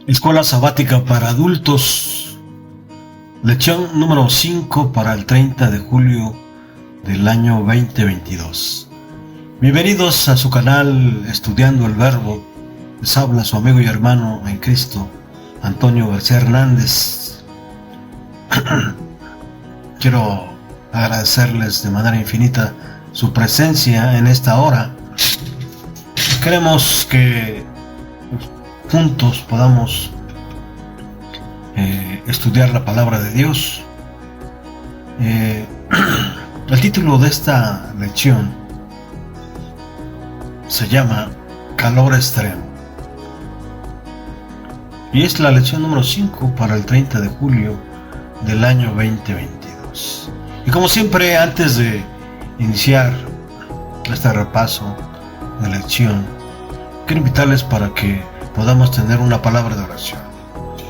Escuela sabática para adultos, lección número 5 para el 30 de julio del año 2022. Bienvenidos a su canal Estudiando el Verbo. Les habla su amigo y hermano en Cristo, Antonio García Hernández. Quiero agradecerles de manera infinita su presencia en esta hora. Queremos que juntos podamos estudiar la palabra de Dios. El título de esta lección se llama Calor Extremo y es la lección número 5 para el 30 de julio del año 2022. Y como siempre, antes de iniciar este repaso de lección, quiero invitarles para que podamos tener una palabra de oración.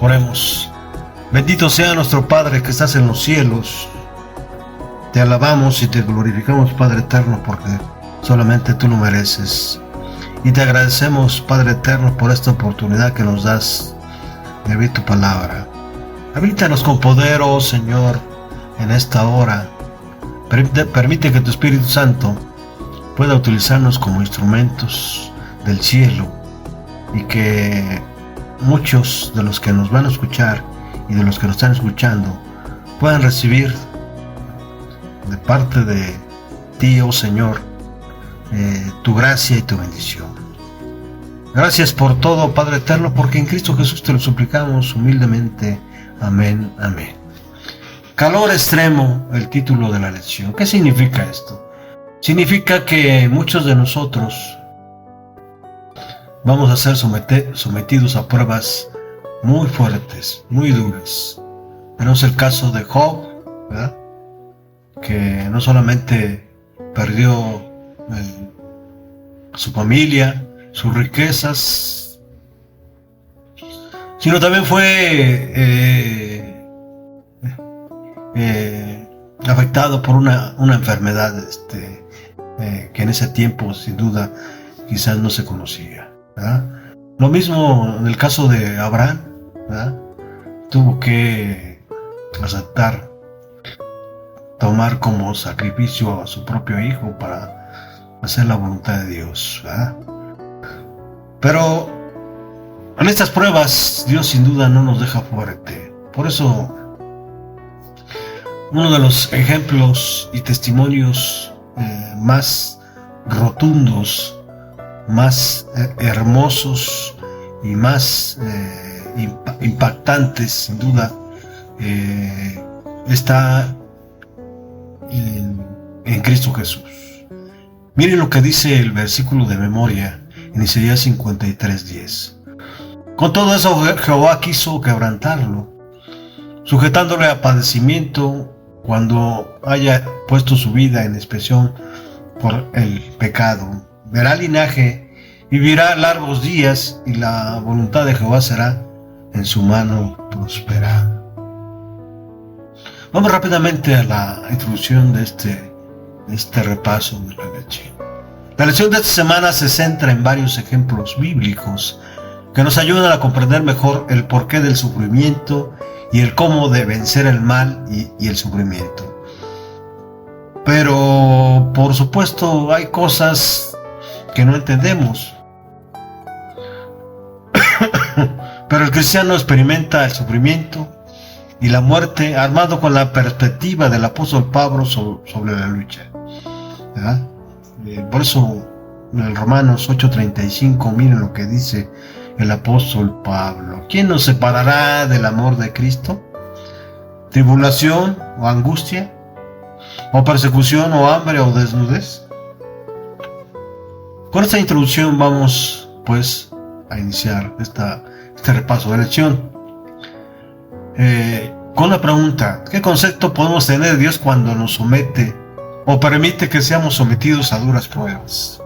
Oremos. Bendito sea nuestro Padre que estás en los cielos. Te alabamos y te glorificamos, Padre eterno, porque solamente tú lo mereces. Y te agradecemos, Padre eterno, por esta oportunidad que nos das de oír tu palabra. Habítanos con poder, oh Señor, en esta hora. Permite que tu Espíritu Santo pueda utilizarnos como instrumentos del cielo, y que muchos de los que nos van a escuchar y de los que nos están escuchando puedan recibir de parte de ti, oh Señor, tu gracia y tu bendición. Gracias por todo, Padre eterno, porque en Cristo Jesús te lo suplicamos humildemente. Amén, amén. Calor extremo, el título de la lección. ¿Qué significa esto? Significa que muchos de nosotros vamos a ser sometidos a pruebas muy fuertes, muy duras. Tenemos el caso de Job, ¿verdad?, que no solamente perdió su familia, sus riquezas, sino también fue afectado por una enfermedad que en ese tiempo sin duda quizás no se conocía, ¿verdad? Lo mismo en el caso de Abraham, ¿verdad? Tuvo que aceptar tomar como sacrificio a su propio hijo para hacer la voluntad de Dios, ¿verdad? Pero en estas pruebas Dios sin duda no nos deja fuerte. Por eso uno de los ejemplos y testimonios más rotundos, más hermosos y más impactantes sin duda está en Cristo Jesús. Miren lo que dice el versículo de memoria en Isaías 53:10. Con todo eso Jehová quiso quebrantarlo, sujetándole a padecimiento cuando haya puesto su vida en expiación por el pecado. Verá linaje, vivirá largos días, y la voluntad de Jehová será en su mano prosperada. Vamos rápidamente a la introducción de este repaso de la lección. La lección de esta semana se centra en varios ejemplos bíblicos que nos ayudan a comprender mejor el porqué del sufrimiento y el cómo de vencer el mal y el sufrimiento. Pero, por supuesto, hay cosas que no entendemos. Pero el cristiano experimenta el sufrimiento y la muerte armado con la perspectiva del apóstol Pablo sobre la lucha, ¿verdad? Por eso en Romanos 8:35, miren lo que dice el apóstol Pablo: ¿quién nos separará del amor de Cristo? ¿Tribulación o angustia? ¿O persecución o hambre o desnudez? Con esta introducción vamos pues a iniciar este repaso de lección con la pregunta: ¿qué concepto podemos tener de Dios cuando nos somete o permite que seamos sometidos a duras pruebas?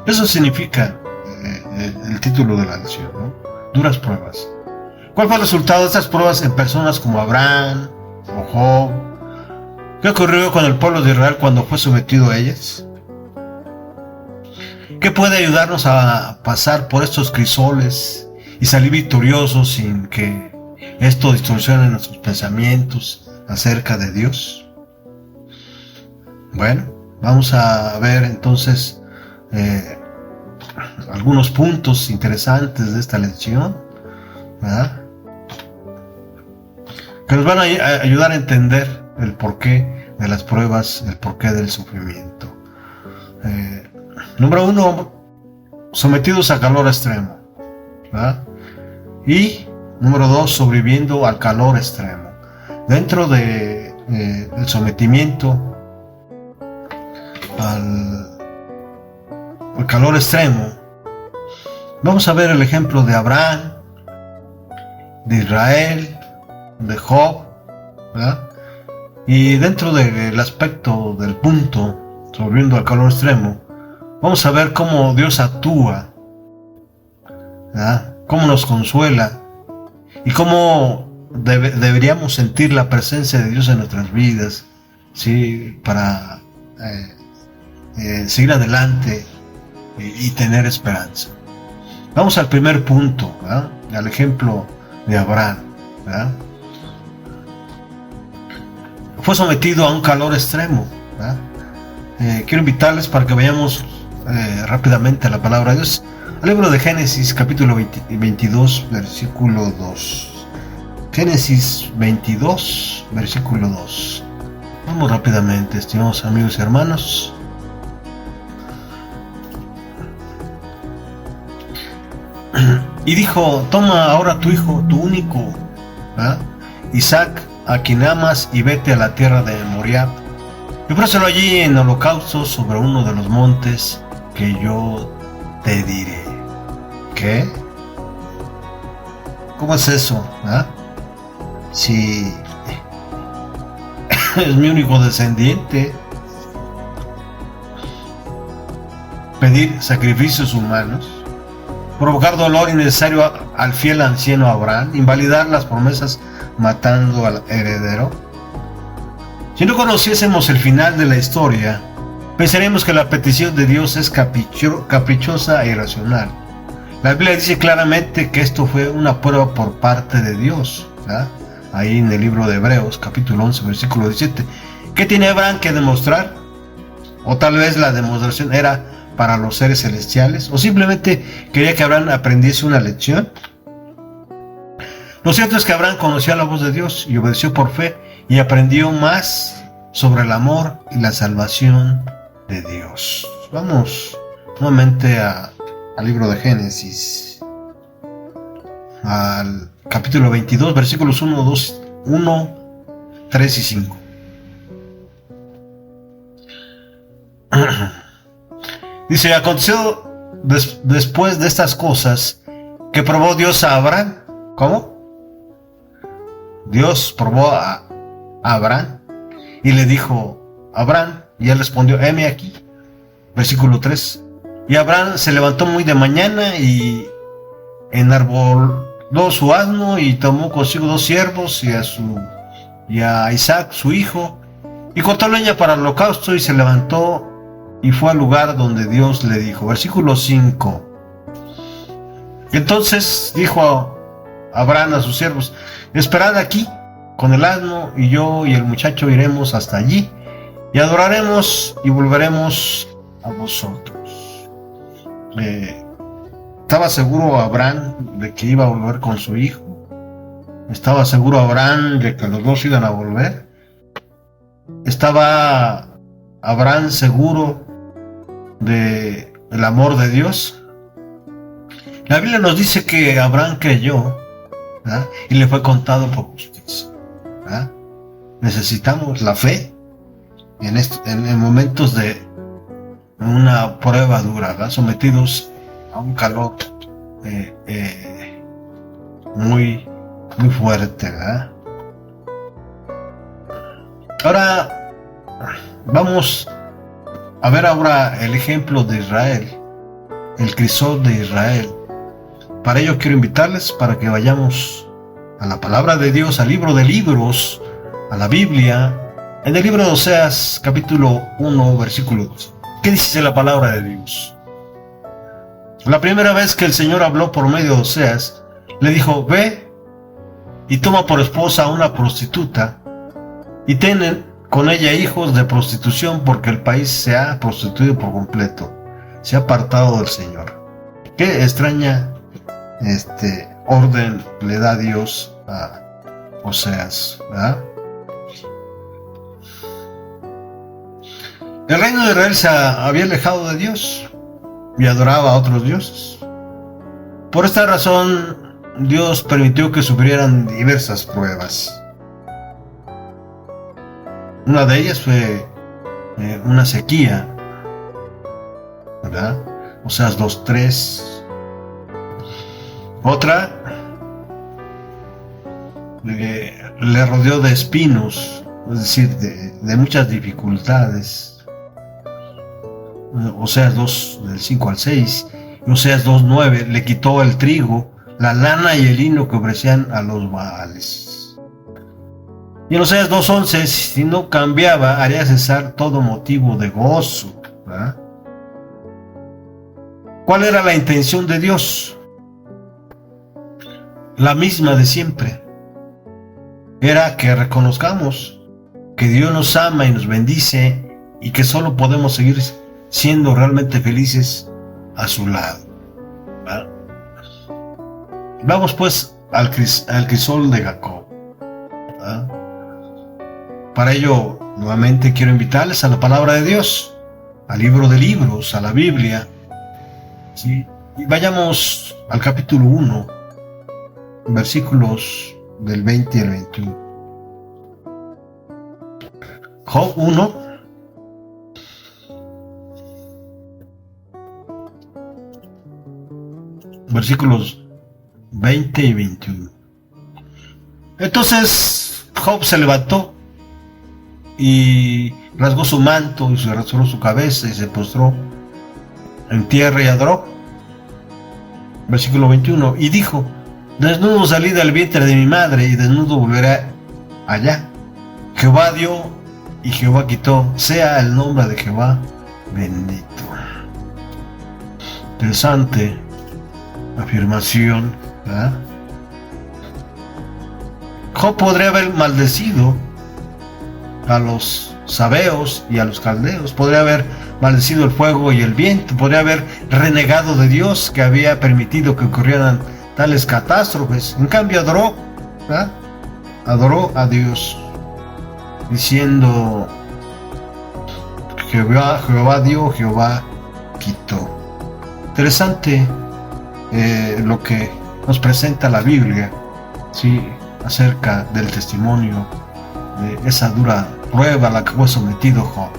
Eso significa el título de la lección, ¿no? Duras pruebas. ¿Cuál fue el resultado de estas pruebas en personas como Abraham o Job? ¿Qué ocurrió con el pueblo de Israel cuando fue sometido a ellas? ¿Qué puede ayudarnos a pasar por estos crisoles y salir victorioso sin que esto distorsione nuestros pensamientos acerca de Dios? Bueno, vamos a ver entonces algunos puntos interesantes de esta lección, ¿verdad?, que nos van a ayudar a entender el porqué de las pruebas, el porqué del sufrimiento. Número 1, sometidos a calor extremo, ¿verdad? Y número 2, sobreviviendo al calor extremo. Dentro del sometimiento al calor extremo, vamos a ver el ejemplo de Abraham, de Israel, de Job, ¿verdad? Y dentro del aspecto del punto, sobreviviendo al calor extremo, vamos a ver cómo Dios actúa, ¿verdad?, cómo nos consuela y cómo deberíamos sentir la presencia de Dios en nuestras vidas, ¿sí?, para seguir adelante y tener esperanza. Vamos al primer punto, ¿verdad?, al ejemplo de Abraham, ¿verdad? Fue sometido a un calor extremo, ¿verdad? Quiero invitarles para que vayamos rápidamente a la palabra de Dios, al libro de Génesis, capítulo 22, versículo 2. Génesis 22, versículo 2. Vamos rápidamente, estimados amigos y hermanos. Y dijo: toma ahora tu hijo, tu único, ¿verdad?, Isaac, a quien amas, y vete a la tierra de Moriah, y ofrécelo allí en holocausto sobre uno de los montes que yo te diré. ¿Qué? ¿Cómo es eso? ¿Ah? Si es mi único descendiente, pedir sacrificios humanos, provocar dolor innecesario al fiel anciano Abraham, invalidar las promesas matando al heredero. Si no conociésemos el final de la historia, pensaríamos que la petición de Dios es caprichosa e irracional. La Biblia dice claramente que esto fue una prueba por parte de Dios, ¿verdad?, ahí en el libro de Hebreos, capítulo 11, versículo 17. ¿Qué tiene Abraham que demostrar? O tal vez la demostración era para los seres celestiales, o simplemente quería que Abraham aprendiese una lección. Lo cierto es que Abraham conocía la voz de Dios y obedeció por fe, y aprendió más sobre el amor y la salvación de Dios. Vamos nuevamente al libro de Génesis, al capítulo 22, versículos 1, 3 y 5. Dice: aconteció después de estas cosas que probó Dios a Abraham. ¿Cómo? Dios probó a Abraham y le dijo: Abraham, y él respondió: heme aquí. Versículo 3. Y Abraham se levantó muy de mañana y enarboló su asno y tomó consigo 2 siervos y a Isaac su hijo, y cortó leña para el holocausto, y se levantó y fue al lugar donde Dios le dijo. Versículo 5. Entonces dijo Abraham a sus siervos: esperad aquí con el asno, y yo y el muchacho iremos hasta allí, y adoraremos y volveremos a vosotros. Estaba seguro Abraham de que iba a volver con su hijo. Estaba seguro Abraham de que los dos iban a volver. Estaba Abraham seguro del amor de Dios. La Biblia nos dice que Abraham creyó, ¿verdad?, y le fue contado por justicia, ¿verdad? Necesitamos la fe en momentos de una prueba dura, ¿verdad?, sometidos a un calor muy fuerte, ¿verdad? Ahora vamos a ver ahora el ejemplo de Israel, el crisol de Israel. Para ello quiero invitarles para que vayamos a la palabra de Dios, al libro de libros, a la Biblia, en el libro de Oseas, capítulo 1, versículo 2. ¿Qué dice la palabra de Dios? La primera vez que el Señor habló por medio de Oseas le dijo: ve y toma por esposa a una prostituta y ten con ella hijos de prostitución, porque el país se ha prostituido por completo, se ha apartado del Señor. Qué extraña orden le da Dios a Oseas, ¿verdad? El reino de Israel se había alejado de Dios y adoraba a otros dioses. Por esta razón, Dios permitió que sufrieran diversas pruebas. Una de ellas fue una sequía, ¿verdad? Oseas 2:3. Otra le rodeó de espinos, es decir, de muchas dificultades. Oseas 2, del 5 al 6, y Oseas 2:9, le quitó el trigo, la lana y el lino que ofrecían a los Baales. Y en Oseas 2:11, si no cambiaba, haría cesar todo motivo de gozo, ¿verdad? ¿Cuál era la intención de Dios? La misma de siempre. Era que reconozcamos que Dios nos ama y nos bendice, y que solo podemos seguir siendo realmente felices a su lado, ¿verdad? Vamos pues al crisol de Jacob, ¿verdad? Para ello, nuevamente quiero invitarles a la palabra de Dios, al libro de libros, a la Biblia, ¿sí? Y vayamos al capítulo 1, versículos del 20 al 21. Job 1, versículos 20 y 21. Entonces Job se levantó y rasgó su manto y se rasuró su cabeza y se postró en tierra y adoró. Versículo 21. Y dijo: desnudo salí del vientre de mi madre y desnudo volveré allá. Jehová dio y Jehová quitó, sea el nombre de Jehová bendito. Interesante afirmación, ¿verdad? Job podría haber maldecido a los sabeos y a los caldeos, podría haber maldecido el fuego y el viento, podría haber renegado de Dios, que había permitido que ocurrieran tales catástrofes. En cambio adoró, ¿verdad? Adoró a Dios, diciendo: Jehová dio, Jehová quitó. Interesante lo que nos presenta la Biblia, ¿sí?, acerca del testimonio de esa dura prueba a la que fue sometido Job.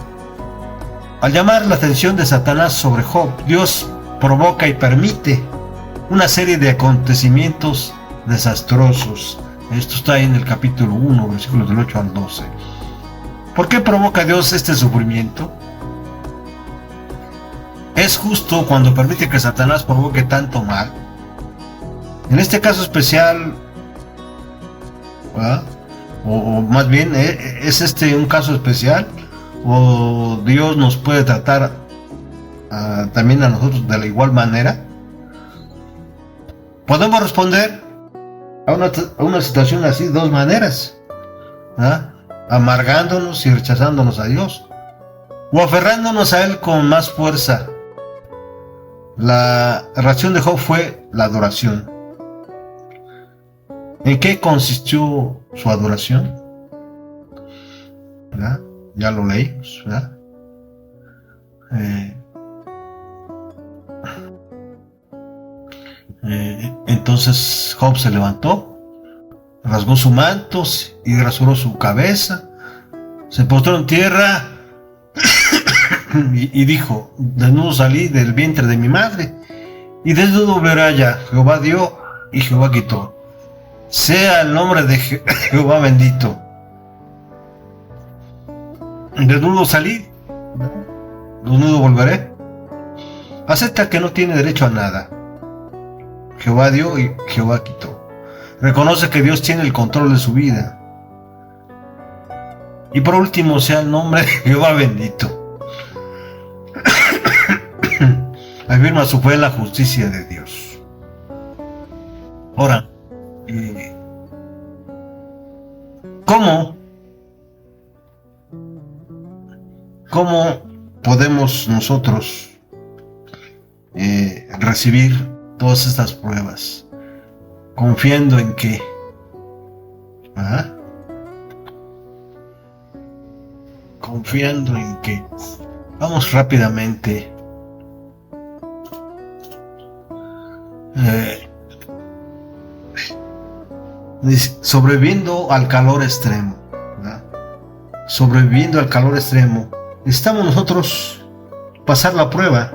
Al llamar la atención de Satanás sobre Job, Dios provoca y permite una serie de acontecimientos desastrosos. Esto está ahí en el capítulo 1, versículos del 8 al 12. ¿Por qué provoca Dios este sufrimiento? ¿Es justo cuando permite que Satanás provoque tanto mal? En este caso especial, ¿verdad?, o más bien, ¿es este un caso especial? ¿O Dios nos puede tratar también a nosotros de la igual manera? Podemos responder a una situación así de dos maneras, ¿verdad?, amargándonos y rechazándonos a Dios, o aferrándonos a Él con más fuerza. La reacción de Job fue la adoración. ¿En qué consistió su adoración? ¿Verdad? Ya lo leímos, ¿verdad? Entonces Job se levantó, rasgó su manto y rasuró su cabeza, se postró en tierra y dijo: desnudo salí del vientre de mi madre y desnudo volveré allá. Jehová dio y Jehová quitó, sea el nombre de Jehová bendito. Desnudo salí, desnudo volveré. Acepta que no tiene derecho a nada. Jehová dio y Jehová quitó. Reconoce que Dios tiene el control de su vida. Y por último, sea el nombre de Jehová bendito. Afirma su fe en la justicia de Dios. Ahora, ¿Cómo podemos nosotros recibir todas estas pruebas? Confiando en que vamos rápidamente sobreviviendo al calor extremo, ¿verdad? Sobreviviendo al calor extremo, necesitamos nosotros pasar la prueba,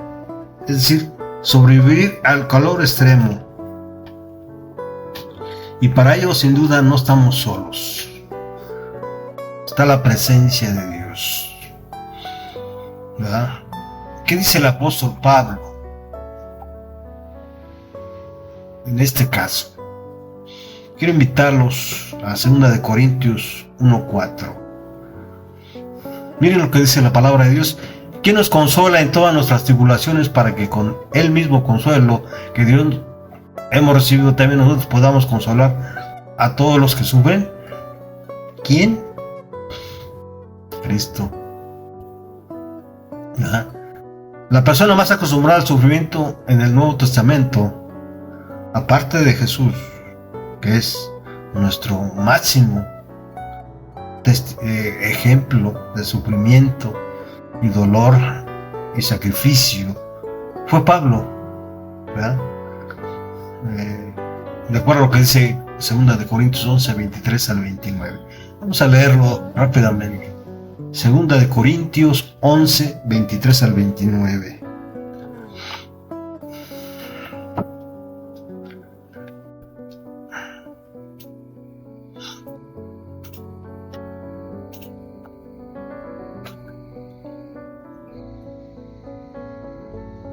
es decir, sobrevivir al calor extremo. Y para ello, sin duda, no estamos solos. Está la presencia de Dios, ¿verdad? ¿Qué dice el apóstol Pablo en este caso? Quiero invitarlos a 2 Corintios 1:4. Miren lo que dice la palabra de Dios. ¿Quién nos consuela en todas nuestras tribulaciones, para que con el mismo consuelo que Dios hemos recibido, también nosotros podamos consolar a todos los que sufren? ¿Quién? Cristo. ¿Verdad? La persona más acostumbrada al sufrimiento en el Nuevo Testamento, aparte de Jesús, que es nuestro máximo ejemplo de sufrimiento y dolor y sacrificio, fue Pablo, ¿verdad? De acuerdo a lo que dice 2 Corintios 11, 23 al 29. Vamos a leerlo rápidamente. 2 Corintios 11, 23 al 29.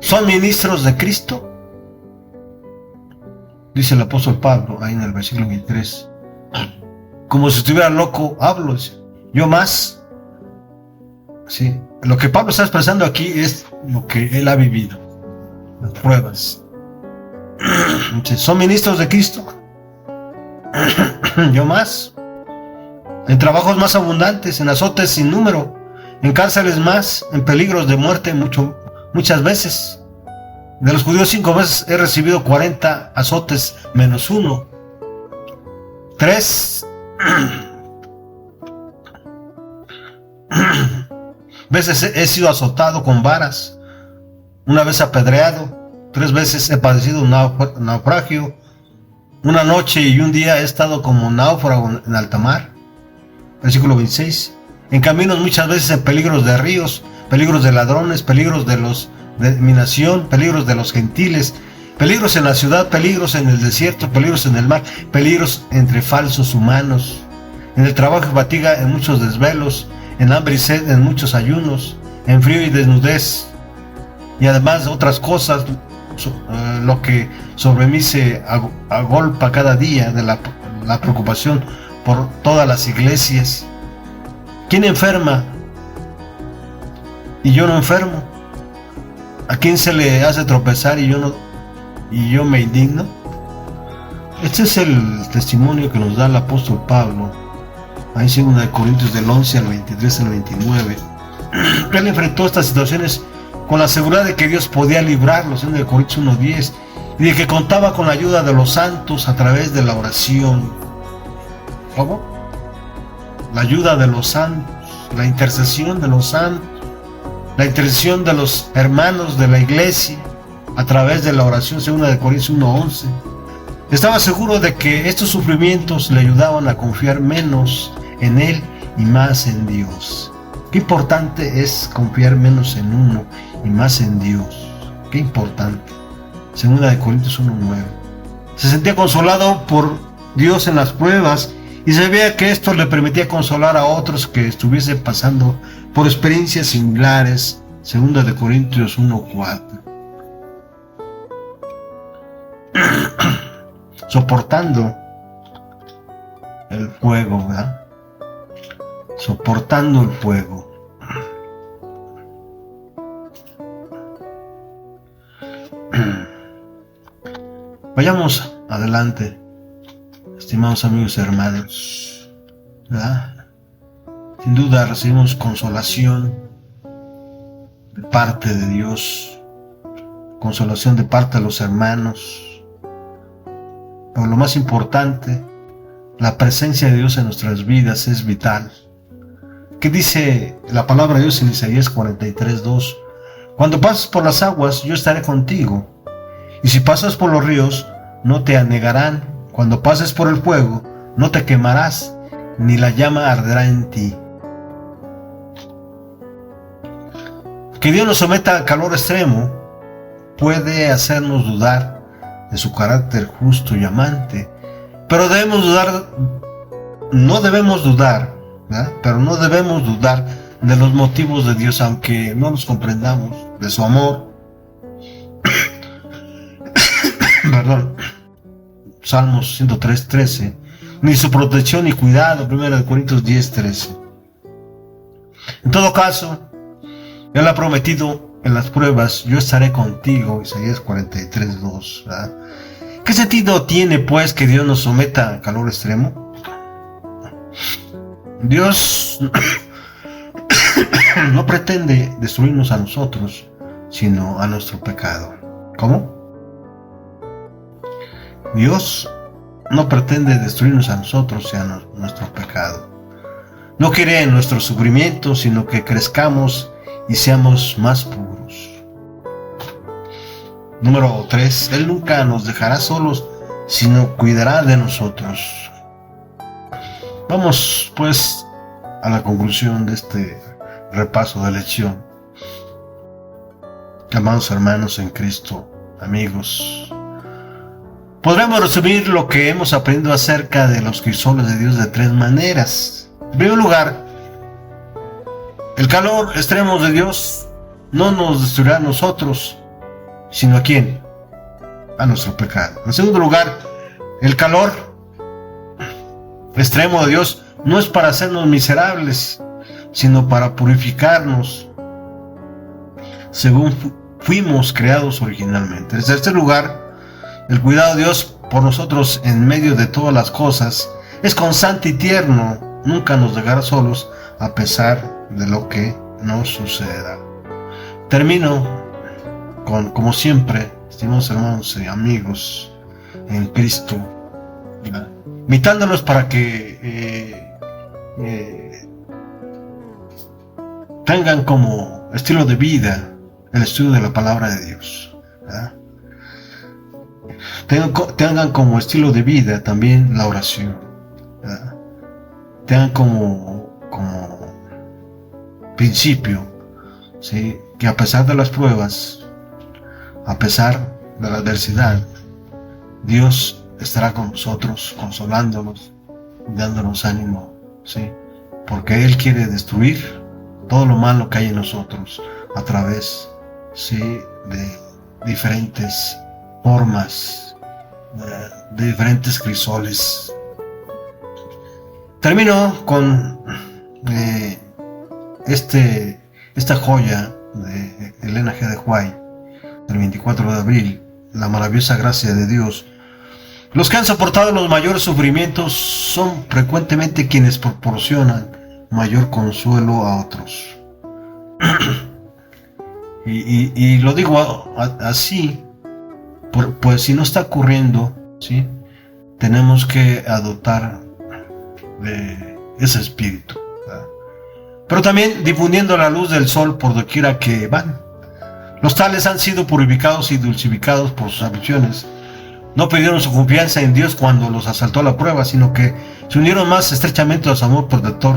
¿Son ministros de Cristo? Dice el apóstol Pablo ahí en el versículo 23. Como si estuviera loco, hablo. Yo más. Sí. Lo que Pablo está expresando aquí es lo que él ha vivido. Las pruebas. ¿Son ministros de Cristo? Yo más. En trabajos más abundantes, en azotes sin número, en cárceles más, en peligros de muerte muchas veces. De los judíos 5 veces he recibido 40 azotes menos 1. 3 veces he sido azotado con varas. 1 vez apedreado. 3 veces he padecido un naufragio. 1 noche y 1 día he estado como náufrago en alta mar. Versículo 26. En caminos muchas veces en peligros de ríos, peligros de ladrones, peligros de mi nación, peligros de los gentiles, peligros en la ciudad, peligros en el desierto, peligros en el mar, peligros entre falsos humanos, en el trabajo y fatiga, en muchos desvelos, en hambre y sed, en muchos ayunos, en frío y desnudez, y además de otras cosas, lo que sobre mí se agolpa cada día de la preocupación por todas las iglesias. ¿Quién enferma y yo no enfermo? ¿A quién se le hace tropezar y yo me indigno? Este es el testimonio que nos da el apóstol Pablo ahí en 2 Corintios del 11 al 23 al 29. Él enfrentó estas situaciones con la seguridad de que Dios podía librarlos en 2 Corintios 1:10, y de que contaba con la ayuda de los santos a través de la oración. ¿Cómo? La ayuda de los santos, la intercesión de los santos, la intercesión de los hermanos de la iglesia a través de la oración, según 2 Corintios 1:11. Estaba seguro de que estos sufrimientos le ayudaban a confiar menos en él y más en Dios. Qué importante es confiar menos en uno y más en Dios. Qué importante. Según 2 Corintios 1:9. Se sentía consolado por Dios en las pruebas y sabía que esto le permitía consolar a otros que estuviesen pasando por experiencias similares. 2 Corintios 1:4. Soportando el fuego, ¿verdad? Soportando el fuego. Vayamos adelante, estimados amigos y hermanos. ¿verdad? Sin duda recibimos consolación de parte de Dios, consolación de parte de los hermanos, pero lo más importante, la presencia de Dios en nuestras vidas es vital. ¿Qué dice la palabra de Dios en Isaías 43:2? Cuando pases por las aguas, yo estaré contigo, y si pasas por los ríos, no te anegarán. Cuando pases por el fuego, no te quemarás, ni la llama arderá en ti. Que Dios nos someta al calor extremo puede hacernos dudar de su carácter justo y amante, pero no debemos dudar, ¿verdad? Pero no debemos dudar de los motivos de Dios, aunque no los comprendamos, de su amor. Perdón. Salmos 103:13, ni su protección y cuidado, 1 Corintios 10:13. En todo caso, Él ha prometido en las pruebas, yo estaré contigo, Isaías 43:2. ¿Qué sentido tiene, pues, que Dios nos someta a calor extremo? Dios no pretende destruirnos a nosotros, sino a nuestro pecado. ¿Cómo? Dios no pretende destruirnos a nosotros, sino a nuestro pecado. No quiere nuestro sufrimiento, sino que crezcamos y seamos más puros. Número 3. Él nunca nos dejará solos, sino cuidará de nosotros. Vamos, pues, a la conclusión de este repaso de lección. Amados hermanos en Cristo, amigos, podremos resumir lo que hemos aprendido acerca de los crisoles de Dios de 3 maneras. En primer lugar, el calor extremo de Dios no nos destruirá a nosotros, sino ¿a quién? A nuestro pecado. En segundo lugar, el calor extremo de Dios no es para hacernos miserables, sino para purificarnos según fuimos creados originalmente. En tercer lugar, el cuidado de Dios por nosotros en medio de todas las cosas es constante y tierno. Nunca nos dejará solos a pesar de lo que nos suceda. Termino como siempre, estimados hermanos y amigos en Cristo, invitándolos para que tengan como estilo de vida el estudio de la palabra de Dios, ¿verdad? Tengan como estilo de vida también la oración, ¿verdad? Tengan como principio, ¿sí? Que a pesar de las pruebas, a pesar de la adversidad, Dios estará con nosotros, consolándonos, dándonos ánimo, ¿sí? Porque Él quiere destruir todo lo malo que hay en nosotros a través, ¿sí?, de diferentes formas, de diferentes crisoles. Termino con esta joya de Elena G. de White del 24 de abril, la maravillosa gracia de Dios. Los que han soportado los mayores sufrimientos son frecuentemente quienes proporcionan mayor consuelo a otros. y lo digo así, pues si no está ocurriendo, ¿sí?, tenemos que adoptar ese espíritu, ¿verdad? Pero también difundiendo la luz del sol por doquiera que van. Los tales han sido purificados y dulcificados por sus aflicciones. No perdieron su confianza en Dios cuando los asaltó la prueba, sino que se unieron más estrechamente a su amor protector.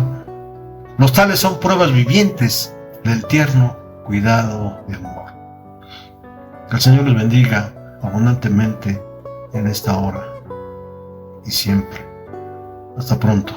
Los tales son pruebas vivientes del tierno cuidado y amor. Que el Señor les bendiga abundantemente en esta hora y siempre. Hasta pronto.